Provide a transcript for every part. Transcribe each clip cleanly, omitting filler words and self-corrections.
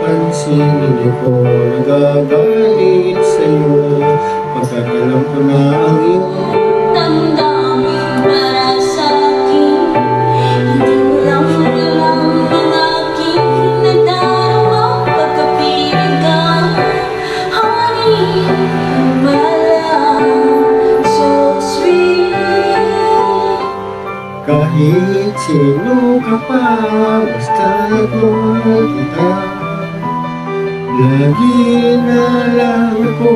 pansin, hindi ko nagagalit sa'yo, pagkat alam ko na ang iyong damdamin para sa'kin. Hindi mo lang alam ang aking nadarama pagkapiling ka. Honey, my love, so sweet. kahit sino ka pa, basta't mahal kita. Lagi na lang ako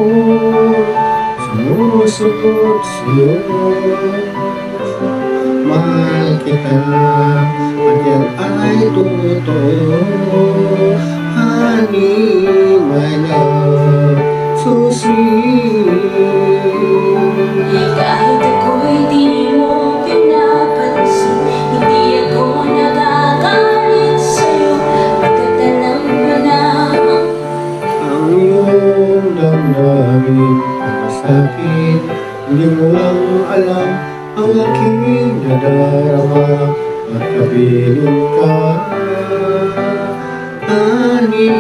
sumusunod sa'yo. Mahal kita at yan ay totoo. Honey, my love, so sweet. Kahit ako'y di mo pinapansin, hindi ako nagagalit sa'yo, pagkat alam mo na Ang iyong damdamin para sa'kin, hindi mo lang alam ang aking nadarama at kapiling ka. Honey,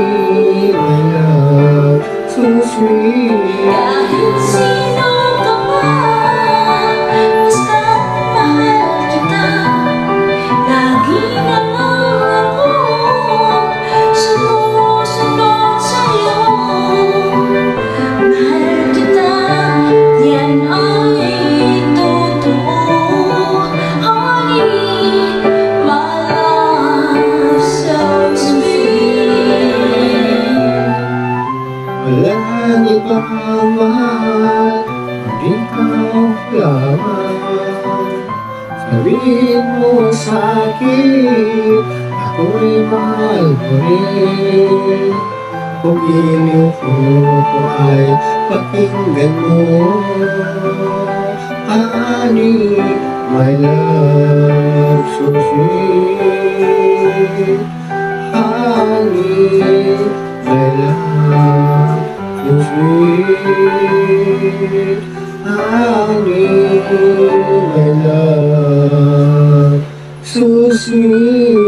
my love, so sweet. kahit sino ka pa, basta't mahal kita. Lagi na lang ako sumusunod sa'yo. Mahal kita, yan ay totoo. Honey, my love, so sweet. Walang ibang mahal, kundi ikaw lamang. Sabihin mo sa'kin, ako'y mahal mo rin. Kung iliw ko ay pakinggan mo. Honey, my love, so sweet. Honey, my love, so sweet. Honey, my love, so sweet.